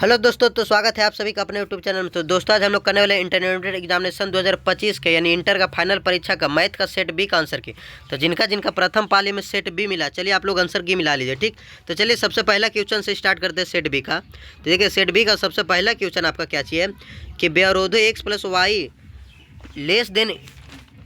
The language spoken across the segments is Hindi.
हेलो दोस्तों, तो स्वागत है आप सभी का अपने यूट्यूब चैनल में। तो दोस्तों, आज हम लोग करने वाले इंटरमीडिएट एग्जामिनेशन 2025 के यानी इंटर का फाइनल परीक्षा का मैथ का सेट बी का आंसर की। तो जिनका जिनका प्रथम पाली में सेट बी मिला, चलिए आप लोग आंसर की मिला लीजिए। ठीक, तो चलिए सबसे पहला क्वेश्चन से स्टार्ट करते हैं सेट बी का। तो देखिए सेट बी का सबसे पहला क्वेश्चन आपका क्या चाहिए कि बेअरोधो x plus y less than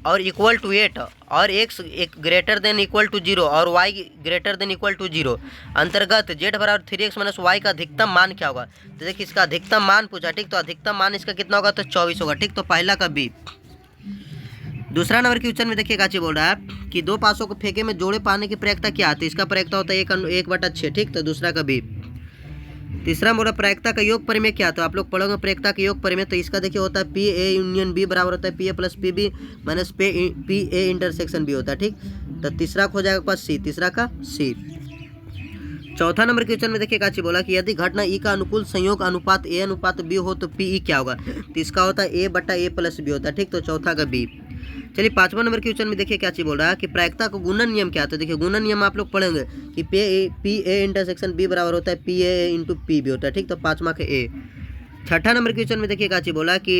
और इक्वल टू 8 और x greater than equal to 0 और y greater than equal to 0 अंतर्गत जेड बराबर 3x माइनस वाई का अधिकतम मान क्या होगा। तो देखिए इसका अधिकतम मान पूछा। ठीक, तो अधिकतम मान इसका कितना होगा, तो 24 होगा। ठीक, तो पहला का बी। दूसरा नंबर क्वेश्चन में देखिए काची बोल रहा है कि दो पासों को फेंके में जोड़े पाने की प्रयोक्ता क्या आती है। इसका प्रयोक्ता होता है 1/6। ठीक, तो दूसरा का बी। तीसरा बोला प्रयोक्ता का योग परिमेय क्या, तो आप लोग पढ़ोगे प्रयोक्ता का योग परिमेय। तो इसका देखिए होता है पी ए यूनियन बी बराबर होता है P A plus P B minus P A intersection B होता है। ठीक, तो तीसरा हो जाएगा पास सी, तीसरा का सी। चौथा नंबर क्वेश्चन में देखिए काची बोला कि यदि घटना ई का अनुकूल संयोग अनुपात ए अनुपात बी हो तो पी ई क्या होगा। तो इसका होता है ए बटा ए प्लस बी होता है। ठीक, तो चौथा का बी। चलिए पांचवा नंबर क्वेश्चन में देखिए क्या चीज बोल रहा है कि प्रायिकता का गुणन नियम क्या है। तो देखिए गुणन नियम आप लोग पढ़ेंगे कि पी ए इंटरसेक्शन बी बराबर होता है P A into P B होता है। ठीक, तो पांचवा का ए। छठा नंबर क्वेश्चन में देखिए क्या चीज बोला कि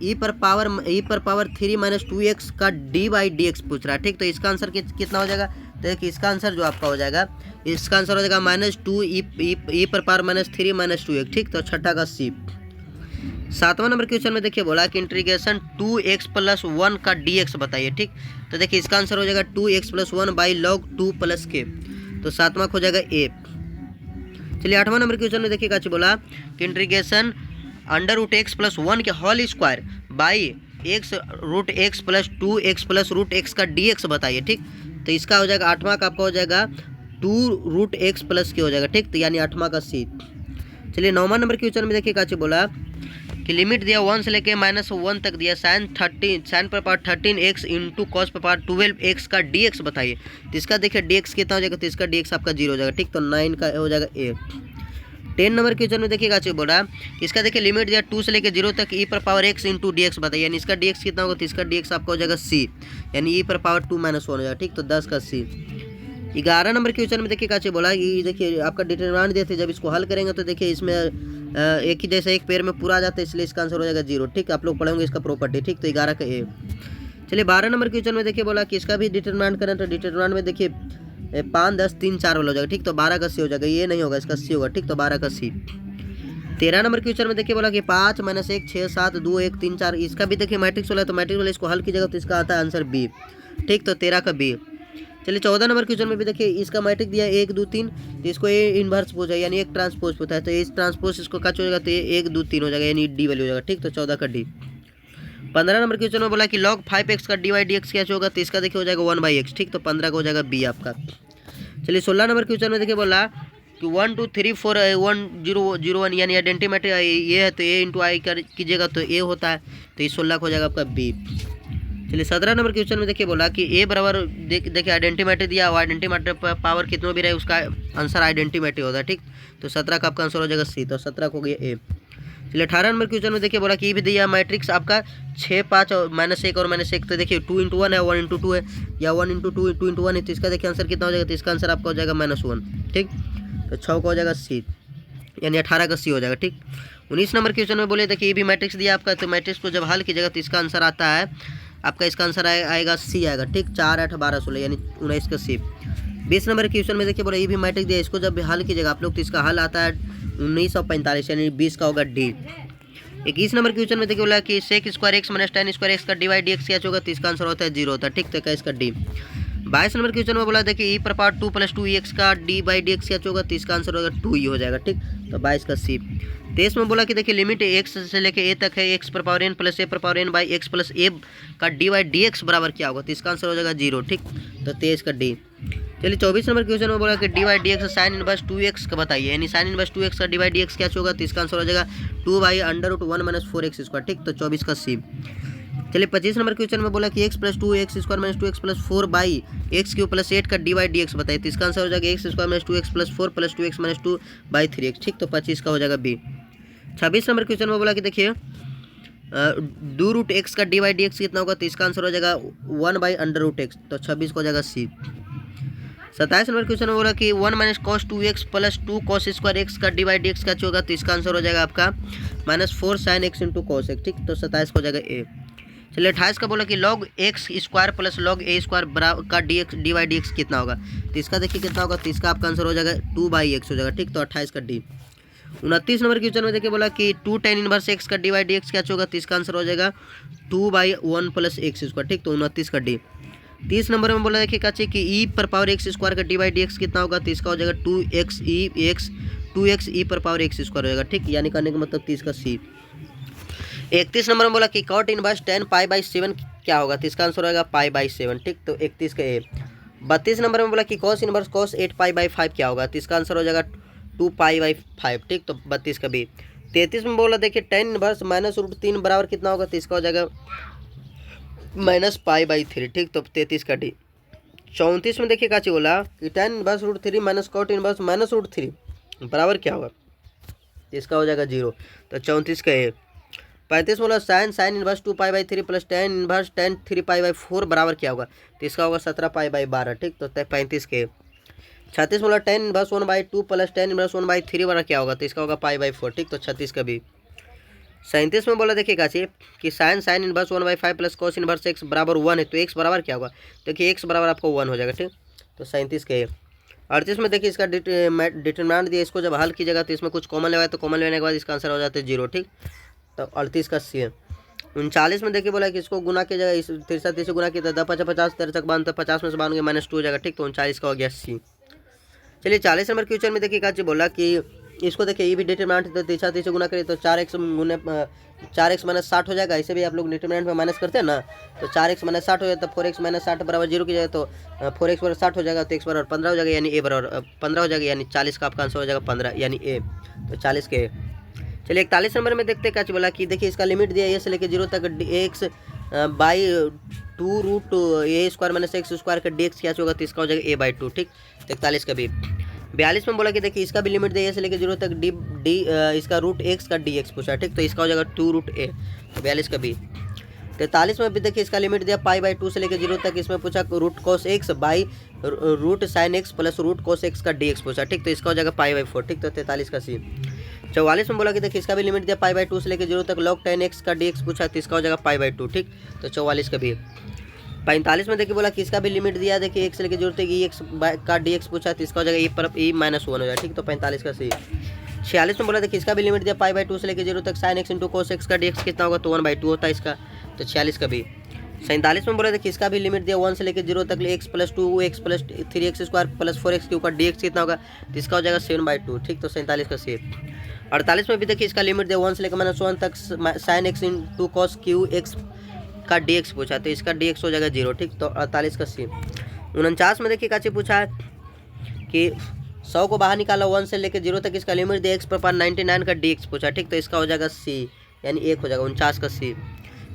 ई पर पावर 3 माइनस 2x का डी बाई डी एक्स पूछ रहा है। ठीक, तो इसका आंसर कितना हो जाएगा। तो देखिए इसका आंसर जो आपका हो जाएगा, इसका आंसर हो जाएगा -2 ई पर पावर -3 माइनस 2x। ठीक, तो छठा का सी। सातवां नंबर क्वेश्चन में देखिए बोला कि इंटीग्रेशन 2x प्लस 1 का dx बताइए। ठीक, तो देखिए इसका आंसर हो जाएगा 2x plus 1 by log 2 plus के। तो सातवां हो जाएगा ए। चलिए आठवां नंबर क्वेश्चन में देखिए क्या बोला कि integration under root x plus 1 के whole square by x root x plus 2x plus root x का dx बताइए। ठीक, तो इसका हो जाएगा आठवां का आपका हो जाएगा 2 रूट एक्स प्लस के हो जाएगा। ठीक, तो यानी आठवां का सी। चलिए नौवां नंबर क्वेश्चन में देखिए क्या बोला कि लिमिट दिया 1 से लेके -1 तक दिया साइन पर पावर 13x इंटू कॉस पर पावर 12x का dx बताइए। तो इसका देखिए dx कितना हो जाएगा, तो इसका dx आपका 0 हो जाएगा। ठीक, तो 9 का हो जाएगा ए। 10 नंबर क्वेश्चन में देखिएगा चाहिए बोल रहा है इसका देखिए लिमिट दिया 2 से लेके 0 तक ई पर power x into D x बताइए। यानी इसका dx कितना होगा, तो इसका dx आपका हो जाएगा सी, यानी ई पर पावर 2 माइनस 1 हो जाएगा। ठीक, तो 10 का सी। 11 नंबर क्वेश्चन में देखिए क्या बोला कि देखिए आपका डिटरमिनेंट देते जब इसको हल करेंगे तो देखिए इसमें एक ही जैसे एक पेड़ में पूरा आ जाता है, इसलिए इसका आंसर हो जाएगा 0। ठीक, आप लोग पढ़ेंगे इसका प्रॉपर्टी। ठीक, तो 11 का ए। चलिए 12 नंबर क्वेश्चन में देखिए बोला कि इसका भी डिटरमिनेंट करें तो डिटरमिनेंट में देखिए 5, 10, 3, 4 वाला हो जाएगा। ठीक, तो 12 का सी हो जाएगा, ये नहीं होगा, इसका सी होगा। ठीक, तो 12 का सी। 13 नंबर क्वेश्चन में देखिए बोला कि 5 - 1 6 7 2 1 3 4 इसका भी देखिए मैट्रिक्स वाला है, तो मैट्रिक्स वाला इसको हल कीजिएगा तो इसका आता है आंसर बी। ठीक, तो 13 का बी। चलिए 14 नंबर क्वेश्चन में भी देखिए इसका मैट्रिक दिया 1 2 3, तो इसको ए इन्वर्स पूछा यानी एक ट्रांसपोज पूछा है, तो इस ट्रांसपोज इसको क्या हो जाएगा, तो 1 2 3 हो जाएगा, यानी डी वैल्यू हो जाएगा। ठीक, तो 14 का डी। 15 नंबर क्वेश्चन में बोला कि log 5x का डी वाई डी एक्स क्या होगा, तो इसका देखिए हो जाएगा 1/x। ठीक, तो 15 का हो जाएगा बी आपका। चलिए 16 नंबर क्वेश्चन में देखिए बोला कि 1 2 3 4 1 0 0 1 यानी आइडेंटिटी ये है, तो ए इंटू आई कर कीजिएगा तो ए होता है, तो ये 16 का हो जाएगा आपका बी। चलिए 17 नंबर क्वेश्चन में देखिए बोला कि ए बराबर देखिए आइडेंटिटी दिया और आइडेंटिटी पावर कितना भी रहे उसका आंसर आइडेंटिटी होता है। ठीक, तो 17 का आपका आंसर हो जाएगा सी, तो 17 को हो गया ए। चलिए 18 नंबर क्वेश्चन में देखिए बोला कि भी दिया मैट्रिक्स आपका 6 5 और -1 और -1, तो देखिए 2 × 1 है 1 × 2 है या 1 × 2 2 × 1 है, तो इसका देखिए आंसर कितना हो जाएगा, तो इसका आंसर आपका हो जाएगा -1। ठीक, तो 6 का हो जाएगा सी, यानी 18 का सी हो जाएगा। ठीक, 19 नंबर क्वेश्चन में बोले देखिए ये भी मैट्रिक्स दिया आपका, तो मैट्रिक्स को जब हल कीजिएगा तो इसका आंसर आता है आपका, इसका आंसर आएगा सी आएगा। ठीक, 4 8 12 16 यानी 19 का सी। 20 नंबर क्वेश्चन में देखिए बोला ये भी मैट्रिक्स दिया, इसको जब हल कीजिएगा आप लोग तो इसका हल आता है 1945 यानी 20 का होगा डी। 21 नंबर क्वेश्चन में देखिए बोला कि sec square x - tan square x का डी वाई डी एक्स क्या होगा, तो इसका आंसर होता है 0 होता है। ठीक, तो क्या इसका डी। 22 नंबर क्वेश्चन में बोला देखिए ई पर पावर 2 + 2x का डी बाई डी एक्स क्या होगा, तो इसका आंसर होगा 2 ही हो जाएगा। ठीक, तो 22 का सी। 23 में बोला कि देखिए लिमिट x से लेके a तक है x पर पावर n प्लस a पर power n by x plus a का डी वाई डी एक्स बराबर क्या होगा, तो इसका आंसर हो जाएगा 0। ठीक, तो 23 का डी। चलिए 24 नंबर क्वेश्चन में बोला कि d y d x sine inverse 2x का बताइए, यानी साइन इनवर्स 2x का डी वाई डी एक्स क्या होगा, तो इसका आंसर हो जाएगा 2/√1 - 4x स्क्वायर। ठीक, तो 24 का सी। चलिए 25 नंबर क्वेश्चन में बोला कि x + 2x square - 2x + 4/x³ + 8 का डी वाई डी एक्स बताइए, तो इसका आंसर हो जाएगा x square - 2x + 4 + 2x - 2/3x। ठीक, तो 25 का हो जाएगा बी। 26 नंबर क्वेश्चन में बोला कि देखिए 2√x का डी वाई डी एक्स कितना होगा, तो इसका आंसर हो जाएगा 1/√x, तो 26 को हो जाएगा सी। 27 नंबर क्वेश्चन में बोला कि 1 minus cos 2x plus 2 cos square x का डिवाइड डी एक्स का होगा, तो इसका आंसर हो जाएगा आपका -4 sine x into cos x. ठीक, तो 27 को हो जाएगा ए। चलिए 28 का बोला कि log x square plus log a square बराबर का d x divide d x कितना होगा, तो इसका देखिए कितना होगा, तो इसका आपका आंसर हो जाएगा 2/x हो जाएगा। ठीक, तो 28 का डी। 29 नंबर क्वेश्चन में देखिए बोला कि 2 tan इनवर्स एक्स का डिवाइड डी एक्स क्या होगा, तो इसका आंसर हो जाएगा 2/1 प्लस एक्स स्क्वायर। ठीक, तो 29 का डी। 30 नंबर में बोला देखिए काचे कि ई पर पावर एक्स स्क्वायर का डिवाइड डी एक्स कितना होगा, तो इसका हो जाएगा 2x ई पर पावर एक्स स्क्वायर हो जाएगा। ठीक, यानी करने का मतलब 30 का सी। 31 नंबर में बोला कि कॉट इनवर्स tan π/7 क्या होगा, तो इसका आंसर हो जाएगा π/7। ठीक, तो 31 का ए। 32 नंबर में बोला कि कॉस इनवर्स cos 8π/5 क्या होगा, तो इसका आंसर हो जाएगा 2π/5। ठीक, तो 32 का बी। 33 में बोला देखिए tan इनवर्स -√3 बराबर कितना होगा, तो इसका हो जाएगा -π/3। ठीक, तो 33 का डी। 34 में देखिए काची बोला कि tan inverse √3 minus cot inverse -√3 बराबर क्या होगा, तो इसका हो जाएगा 0, तो 34 का ए। 35 बोला sine inverse 2π/3 plus tan inverse tan 3π/4 बराबर क्या होगा, तो इसका होगा 17π/12। ठीक, तो 35 के। 36 बोला tan inverse 1/2 plus tan inverse 1/3 बराबर क्या होगा, तो इसका होगा π/4। ठीक, तो 36 का भी। 37 में बोला देखिए काची कि sine inverse 1/5 plus cos inverse x बराबर 1 है, तो एक्स बराबर क्या होगा, देखिए एक्स बराबर आपको 1 हो जाएगा। ठीक, तो 37 के। 38 में देखिए इसका डिटरमिनेंट दिया, इसको जब हल कीजिएगा तो इसमें कुछ कॉमन लेगा, तो कॉमन लेने के बाद इसका आंसर हो जाता है 0। ठीक, तो 38 का सी है। 39 में देखिए बोला कि इसको गुना कीजिएगा, इस 33 से गुना किया, 10 5 50 13 तक बांध, 50 में से बांधोगे -2 हो जाएगा। ठीक, तो 39 का हो गया सी। चलिए 40 नंबर क्वेश्चन में देखिए काची बोला कि इसको देखिए ये भी डिटरमिनेंट, तो 33 से गुना करिए तो 4x -60 हो जाएगा। इसे भी आप लोग डिटरमिनेंट में माइनस करते हैं ना, तो 4x -60 हो जाता है, 4x -60 बराबर 0 की जगह तो 4x बराबर 60 हो जाएगा, तो x बराबर 15 हो जाएगा, यानी ए बराबर 15 हो जाएगा, यानी 40 का आपका आंसर हो जाएगा 15, यानी ए, तो 40 के। चलिए 41 नंबर में देखते हैं क्या बोला कि देखिए इसका लिमिट दिया ए से लेकर 0 तक x/2 √a square minus x square का डी एक्स क्या होगा, तो इसका हो जाएगा a/2। ठीक, तो 41 का भी। 42 में बोला कि देखिए इसका भी लिमिट दिया ए से लेकर 0 तक डी इसका √x का डी एक्स पूछा। ठीक, तो इसका हो जाएगा 2√a, तो 42 का भी। 43 में भी देखिए इसका लिमिट दिया π/2 से लेकर 0 तक, इसमें पूछा √cos x by √sin x plus √cos x का डी एक्स पूछा। ठीक, तो इसका हो जाएगा π/4। ठीक, तो 43 का सी। 44 में बोला कि देखिए इसका भी लिमिट दिया π/2 से लेकर 0 तक log tan x का डी एक्स पूछा, तो इसका हो जाएगा π/2। ठीक, तो 44 का भी। 45 में देखिए बोला कि इसका भी लिमिट दिया देखिए x से लेकर 0 तक x का डी एक्स पूछा, तो इसका हो जाएगा e पर e-1 हो जाएगा। ठीक, तो 45 का सी। 46 में बोला देखिए इसका भी लिमिट दिया π/2 से लेकर 0 तक sin x into cos x का डी एक्स कितना होगा, तो 1/2 होता है इसका, तो 46 का भी। 47 में बोला देखिए इसका भी लिमिट दिया 1 से लेकर 0 तक x plus 2x plus 3x square plus 4x Q का डी एक्स कितना होगा, तो इसका हो जाएगा 7/2। ठीक, तो 47 का सी। 48 में भी देखिए इसका लिमिट दिया 1 से लेकर -1 तक sin x into cos Q x का डी एक्स पूछा, तो इसका डी एक्स हो जाएगा 0। ठीक, तो 48 का सी। 49 में देखिए काची पूछा है कि 100 को बाहर निकाला 1 से लेकर 0 तक, इसका लिमिट दिया x पर 99 का डी एक्स पूछा। ठीक, तो इसका हो जाएगा सी, यानी 1 हो जाएगा, 49 का सी।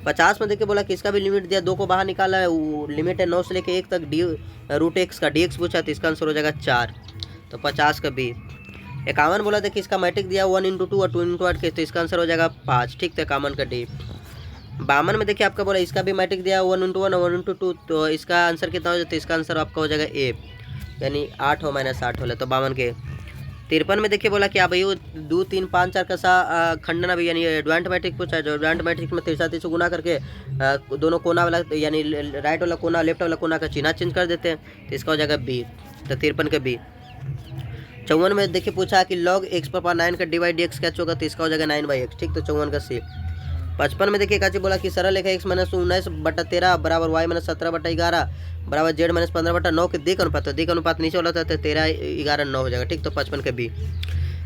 50 में देखिए बोला कि इसका भी लिमिट दिया 2 को बाहर निकाला है, लिमिट है 9 से लेकर 1 तक √x का डी एक्स पूछा, तो इसका आंसर हो जाएगा 4, तो 50 का बी। 51 बोला देखिए इसका मैट्रिक दिया 1 × 2 और 2 × 8 के, तो इसका आंसर हो जाएगा 5। ठीक, तो 51 का डी। 52 में देखिए आपका बोला इसका भी मैट्रिक दिया 1 × 1 और 1 × 2, तो इसका आंसर कितना हो जाता है, इसका आंसर आपका हो जाएगा ए, यानी 8 हो -8 हो, तो 52 के। 53 में देखिए बोला कि आप ये 2 3 5 4 का सा खंडन अभी यानी एडवांट मैट्रिक पूछा है, जो एडवांट मैट्रिक में 33 से गुना करके दोनों कोना वाला यानी राइट वाला कोना लेफ्ट वाला कोना का चिन्ह चेंज कर देते हैं, तो इसका हो जाएगा बी, तो 53 का बी। 54 में देखिए पूछा कि log x पर 9 का डिवाइड डी एक्स क्या होगा, तो इसका हो जाएगा 9/x। ठीक, तो 54 का सी। 55 में देखिए काची बोला कि सरल रेखा x -19/13 बराबर y -17/11 बराबर z -15/9 के दिक अनुपात, तो दिक अनुपात नीचे वाला था, तो 13 11 9 हो जाएगा। ठीक, तो 55 के बी।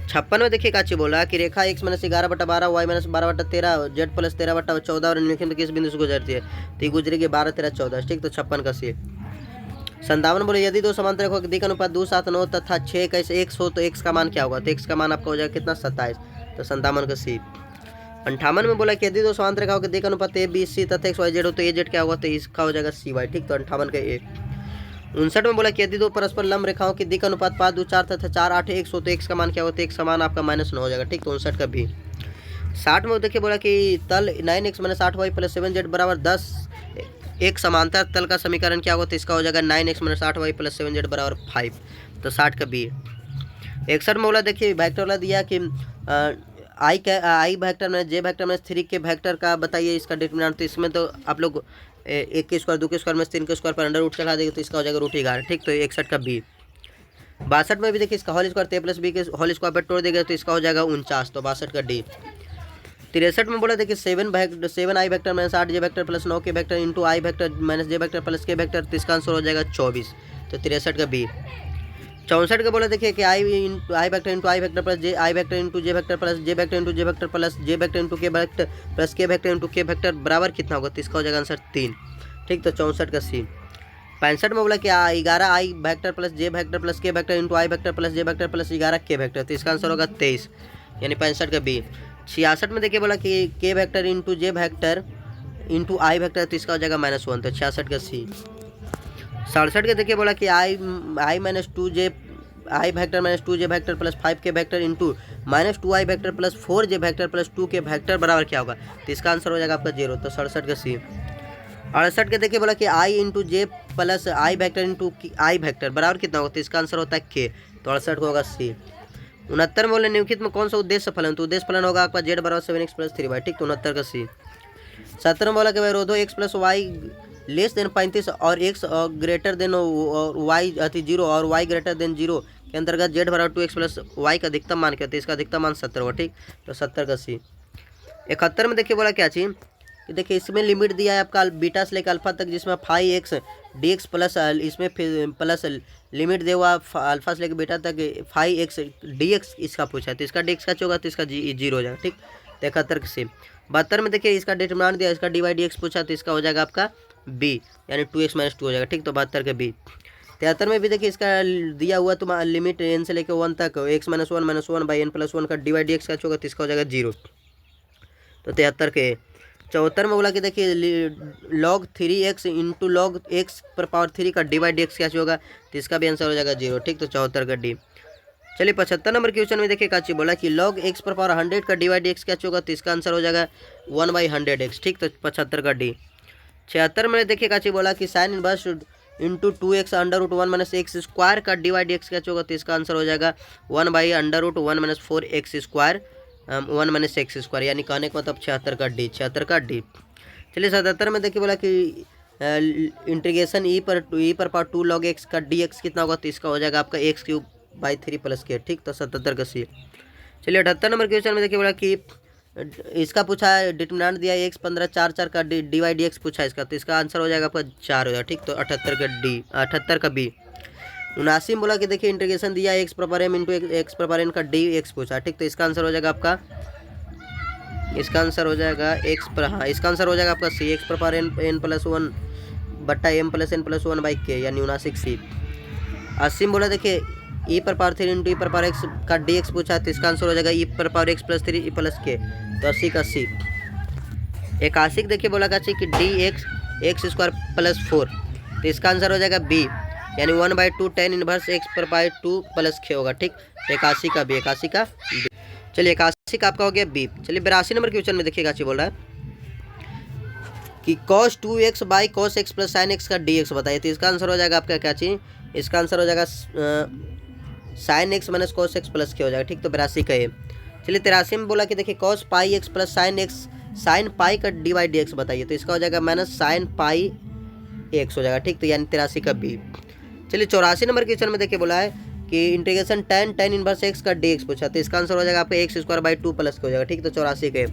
56 में देखिए काची बोला कि रेखा x -11/12 y -12/13 z + 13/14 और निम्नलिखित में किस बिंदु से गुजरती है, तो ये गुजरेगी 12 13 14। ठीक, तो 56 का सी। 57 बोले यदि दो समांतर रेखाओं के दिक अनुपात 2 7 9 तथा 6 का x हो, तो x का मान क्या होगा, तो x का मान आपका हो जाएगा कितना 27, तो 57 का सी। 58 में बोला कि यदि दो समांतर रेखाओं के दिक अनुपात a b c तथा x y z हो, तो a z क्या होगा, तो इसका हो जाएगा cy। ठीक, तो 58 का ए। 59 में बोला कि यदि दो परस्पर लंब रेखाओं के दिक अनुपात 5 2 4 तथा 4 8 x हो, तो x का मान क्या होता है, x का मान आपका -9 हो जाएगा। ठीक, तो 59 का भी। 60 में देखिए बोला कि तल 9x - 8y + 7z बराबर 10 एक समांतर तल का समीकरण क्या होगा, तो इसका हो जाएगा 9x - 8y + 7z बराबर 5, तो 60 का बी। 61 में बोला देखिए वेक्टर वाला दिया कि आई वेक्टर में जे वेक्टर में 3 के वेक्टर का बताइए इसका डिटरमिनेंट। तो इसमें तो आप लोग 1 के स्क्वायर 2 के स्क्वायर में 3 के स्क्वायर पर अंडर रूट चढ़ा देंगे, तो इसका हो जाएगा √11, ठीक। तो 61 का बी। 62 में भी देखिए इसका होल स्क्वायर a + b के होल स्क्वायर पर तोड़ देगा, तो इसका हो जाएगा 49, तो 62 का डी। 63 में बोला देखिए 7 आई वेक्टर - 8 जे वेक्टर + 9 के वेक्टर इंटू आई वेक्टर - जे वेक्टर + के वेक्टर, तो इसका आंसर हो जाएगा 24, तो 63 का बी। 64 का बोला देखिए कि आई वेक्टर इंटू आई वेक्टर प्लस जे आई वेक्टर इंटू जे वेक्टर प्लस जे वेक्टर इंटू जे वेक्टर प्लस जे वेक्टर इंटू के वेक्टर प्लस के वेक्टर इंटू के वेक्टर बराबर कितना होगा, तो इसका हो जाएगा आंसर 3, ठीक। तो 64 का सी। 65 में बोला कि 11 आई वेक्टर प्लस जे वेक्टर प्लस के वेक्टर इंटू आई वेक्टर प्लस जे वेक्टर प्लस 11 के वेक्टर, तो इसका आंसर होगा 23, यानी 65 का बी। 66 में देखिए बोला कि के वेक्टर इंटू जे वेक्टर इंटू आई वेक्टर, तो इसका हो जाएगा -1, तो 66 का सी। 67 के देखिए बोला कि आई -2 जे आई वेक्टर - 2 जे वेक्टर प्लस 5 के वेक्टर इंटू -2 आई वेक्टर प्लस 4 जे वेक्टर प्लस 2 के वेक्टर बराबर क्या होगा, तो इसका आंसर हो जाएगा आपका 0, तो 67 का सी। 68 के देखिए बोला कि आई इंटू जे प्लस आई वेक्टर इंटू आई वेक्टर बराबर कितना होगा, तो इसका आंसर होता है के, तो 68 को होगा सी। 69 में बोले निम्नलिखित में कौन सा उद्देश्य फलन, तो उद्देश्य फलन होगा आपका z बराबर 7x + 3y, ठीक। तो 69 का सी। 70 में बोला कि रोधो x + y लेस देन 35 और x ग्रेटर देन y 0 और y ग्रेटर देन 0 के अंतर्गत z बराबर 2x + y का अधिकतम मान क्या होता है, इसका अधिकतम मान 70 होगा, ठीक। तो 70 का सी। 71 में देखिए बोला क्या चीज़ कि देखिए इसमें लिमिट दिया है आपका बीटा से लेकर अल्फा तक, जिसमें 5x dx प्लस इसमें प्लस लिमिट दिया हुआ अल्फा से लेकर बीटा तक 5x dx इसका पूछा है, तो इसका dx का होगा, तो इसका 0 हो जाएगा, ठीक। 71 का सी। 72 में देखिए इसका डिटरमिनेंट दिया, इसका dy/dx पूछा, तो इसका हो जाएगा आपका b, यानी 2x - 2 हो जाएगा, ठीक। तो 72 का बी। 73 में भी देखिए इसका दिया हुआ तो लिमिट n से लेकर 1 तक x - 1 - 1/n + 1 का dy/dx का होगा, तो इसका हो जाएगा 0, तो 73 के। 74 में बोला कि देखिए log 3x into log x⁻³ का dy/dx क्या होगा, तो इसका भी आंसर हो जाएगा 0, ठीक। तो 74 का डी। चलिए 75 नंबर क्वेश्चन में देखिए क्या चीज बोला कि log x⁻100 का dy/dx क्या होगा, तो इसका आंसर हो जाएगा 1/100x, ठीक। तो 75 का डी। 76 में देखिए क्या चीज बोला कि sin inverse into 2x √1 - x² का dy/dx क्या होगा, तो इसका आंसर हो जाएगा 1/√1 - 4x², 1 - x², यानी कहने का मतलब 76 का डी, 76 का डी। चलिए 77 में देखिए बोला कि इंटीग्रेशन e⁻2 log x का dx कितना होगा, तो इसका हो जाएगा आपका x³/3 + k, ठीक। तो 77 का सी। चलिए 78 नंबर क्वेश्चन में देखिए बोला कि इसका पूछा है डिटरमिनेंट दिया है x 15 4 4 का dy/dx पूछा है इसका, तो इसका आंसर हो जाएगा आपका 4 हो जाएगा, ठीक। तो 78 का डी, 78 का बी। 79 में बोला कि देखिए इंटीग्रेशन दिया है x⁻m इंटू x⁻n का dx पूछा, ठीक। तो इसका आंसर हो जाएगा आपका, इसका आंसर हो जाएगा इसका आंसर हो जाएगा आपका सी, x⁻n + 1 बट्टा m + n + 1/k, यानी 79 सी। 80 में बोला देखिए e⁻3 इंटू e⁻x का dx पूछा, तो इसका आंसर हो जाएगा e⁻x + 3 + k, तो 80 का सी। 81 देखिए बोला क्या कि dx x² + 4, तो इसका आंसर हो जाएगा बी, यानी 1/2 tan इनवर्स x⁻2 + k होगा, ठीक। 81 का बी, 81 का बी। चलिए 81 का आपका हो गया बी। चलिए 82 नंबर क्वेश्चन में देखिएगा चीज बोल रहा है कि cos 2x/cos x + sin x का dx बताइए, तो इसका आंसर हो जाएगा आपका क्या चीज, इसका आंसर हो जाएगा sin x - cos x + k हो जाएगा, ठीक। तो 82 का ए। चलिए 83 में बोला कि देखिए cos πx + sin π का dy/dx बताइए, तो इसका हो जाएगा -sin πx हो जाएगा, ठीक। तो यानी 83 का बी। चलिए 84 नंबर क्वेश्चन में देखिए बोला है कि इंटीग्रेशन tan इनवर्स x का dx पूछा, तो इसका आंसर हो जाएगा आपका x²/2 + k हो जाएगा, ठीक। तो 84 के।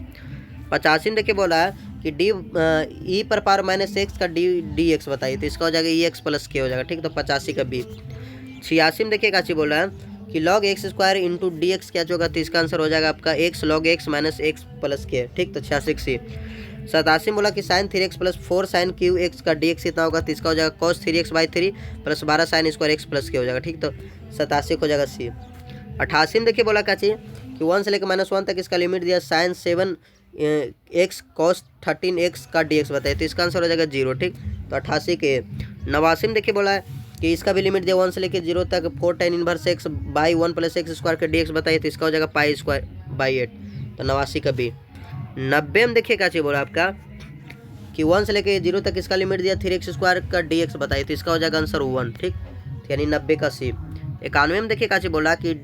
85 में देखिए बोला है कि e⁻− x का dx बताइए, तो इसका हो जाएगा ex + k हो जाएगा, ठीक। तो 85 का बी। 86 में देखिए क्या बोल रहा है कि log x² इंटू dx क्या होगा, तो इसका आंसर हो जाएगा आपका x log x - x + k, ठीक। तो 86 सी। 87 बोला कि sin 3x + 4 sin qx का dx कितना होगा, तो इसका हो जाएगा cos 3x/3 + 12 sin² x + k हो जाएगा, ठीक। तो 87 हो जाएगा सी। 88 में देखिए बोला क्या चाहिए कि 1 से लेकर -1 तक इसका लिमिट दिया sin 7x cos 13x का dx बताइए, तो इसका आंसर हो जाएगा 0, ठीक। तो 88 के। 89 में देखिए बोला है कि इसका भी लिमिट दिया 1 से लेकर 0 तक 4 tan इनवर्स x/1 + x² का dx बताइए, तो इसका हो जाएगा π²/8, तो 89 का बी। 90 में देखिए क्या चाहिए बोला आपका कि 1 से लेके 0 तक इसका लिमिट दिया 3x² का dx बताइए, तो इसका हो जाएगा आंसर 1। ठीक, यानी 90 का सी। 91 में देखिए काची बोला कि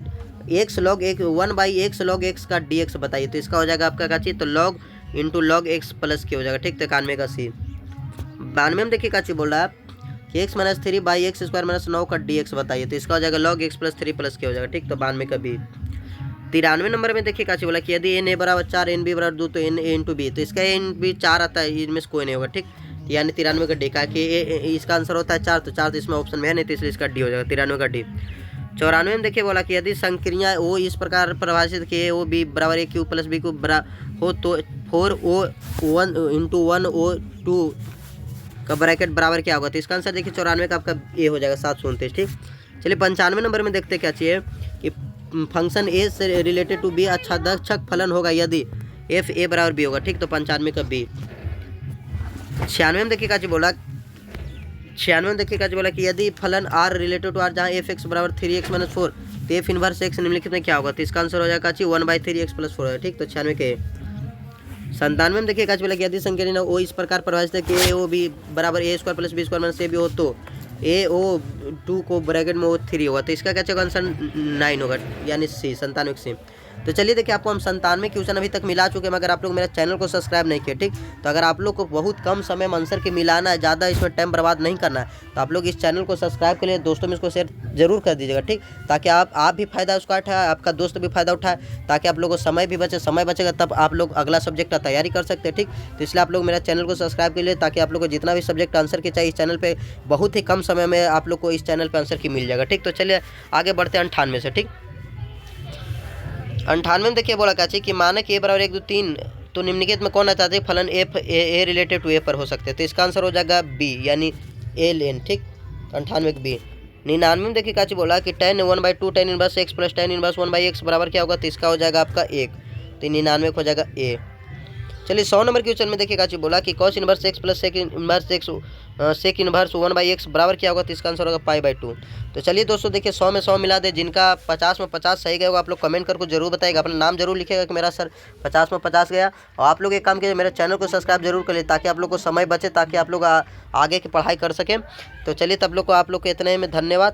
x log x 1/x log x का dx बताइए, तो इसका हो जाएगा आपका काची तो log into log x plus के हो जाएगा। ठीक, तो 91 का सी। 92 में देखिए काची बोल रहा है कि x - 3/x² - 9 का dx बताइए, तो इसका हो जाएगा log x + 3 प्लस के हो जाएगा। ठीक, तो 92 का बी। 93 नंबर में देखिए काची बोला कि यदि n a = 4 n b = 2 तो n a × b, तो इसका n b 4 आता है, इनमें से कोई नहीं होगा। ठीक, यानी 93 का डी का कि इसका आंसर होता है 4, तो 4 तो इसमें ऑप्शन में है नहीं, तो इसलिए इसका डी हो जाएगा 93 का डी। 94 में देखिए बोला कि यदि संक्रिया ओ इस प्रकार परिभाषित कि ओ बी बराबर a³ + b³ हो तो 4o1 × 1o2 का ब्रैकेट बराबर क्या होगा, तो इसका आंसर देखिए 94 का आपका ए हो जाएगा 729। ठीक, चलिए 95 नंबर में देखते क्या चाहिए कि फंक्शन ए से रिलेटेड टू बी अच्छादक्षक फलन होगा यदि एफ ए बराबर बी होगा। ठीक, तो 95 का बी। 96 में देखिए क्या बोला 96 में देखिए क्या बोला कि यदि फलन आर रिलेटेड टू आर जहाँ एफ एक्स बराबर 3x - 4 तो एफ इनवर्स एक्स निम्नलिखित में क्या होगा, तो इसका आंसर हो जाएगा 1/3x + 4 है। ठीक, तो 96 के। 97 में देखिए क्या बोला कि यदि संख्या ओ इस प्रकार परिभाषित है कि ओ बी बराबर a² + b² - c b हो तो AO2 को ब्रैकेट में O3 होगा, तो इसका क्या चाहिए आंसर 9 होगा, यानी सी 97 सी। तो चलिए देखिए आपको हम 97 क्वेश्चन अभी तक मिला चुके हैं, मगर आप लोग मेरा चैनल को सब्सक्राइब नहीं किए। ठीक, तो अगर आप लोग को बहुत कम समय में आंसर के मिलाना है, ज़्यादा इसमें टाइम बर्बाद नहीं करना है, तो आप लोग इस चैनल को सब्सक्राइब के लिए दोस्तों में इसको शेयर जरूर कर दीजिएगा। ठीक, ताकि आप भी फायदा उसका उठाए, आपका दोस्त भी फायदा उठाए, ताकि आप लोगों को समय भी बचे, समय बचेगा तब आप लोग अगला सब्जेक्ट का तैयारी कर सकते हैं। ठीक, तो इसलिए आप लोग मेरा चैनल को सब्सक्राइब कर लिए, ताकि आप लोग को जितना भी सब्जेक्ट आंसर की चाहिए इस चैनल पर बहुत ही कम समय में आप लोग को इस चैनल पर आंसर की मिल जाएगा। ठीक, तो चलिए आगे बढ़ते हैं 98 से। ठीक, 98 में देखिए बोला क्या चाहिए कि मानक a = 1 2 3 तो निम्नलिखित में कौन आता है फलन एफ ए रिलेटेड टू ए पर हो सकते हैं, तो इसका आंसर हो जाएगा बी, यानी ए लेन। ठीक, 98 का बी। 99 में देखिए क्या चाहिए बोला कि tan 1/2 tan inverse x + tan inverse 1/x बराबर क्या होगा, तो इसका हो जाएगा आपका 1, तो 99 का हो जाएगा ए। चलिए 100 नंबर के क्वेश्चन में देखिए क्या बोला कि cos inverse x + sec inverse x sec inverse 1/x बराबर क्या होगा, तो इसका आंसर होगा π/2। तो चलिए दोस्तों देखिए 100 में 100 मिला दे, जिनका 50 में 50 सही गया होगा आप लोग कमेंट करके जरूर बताइएगा, अपना नाम जरूर लिखिएगा कि मेरा सर 50 में 50 गया। और आप लोग एक काम कीजिए, मेरे चैनल को सब्सक्राइब जरूर कर लिए, ताकि आप लोग को समय बचे, ताकि आप लोग आगे की पढ़ाई कर सकें। तो चलिए तब लोग को आप लोग को इतने में धन्यवाद।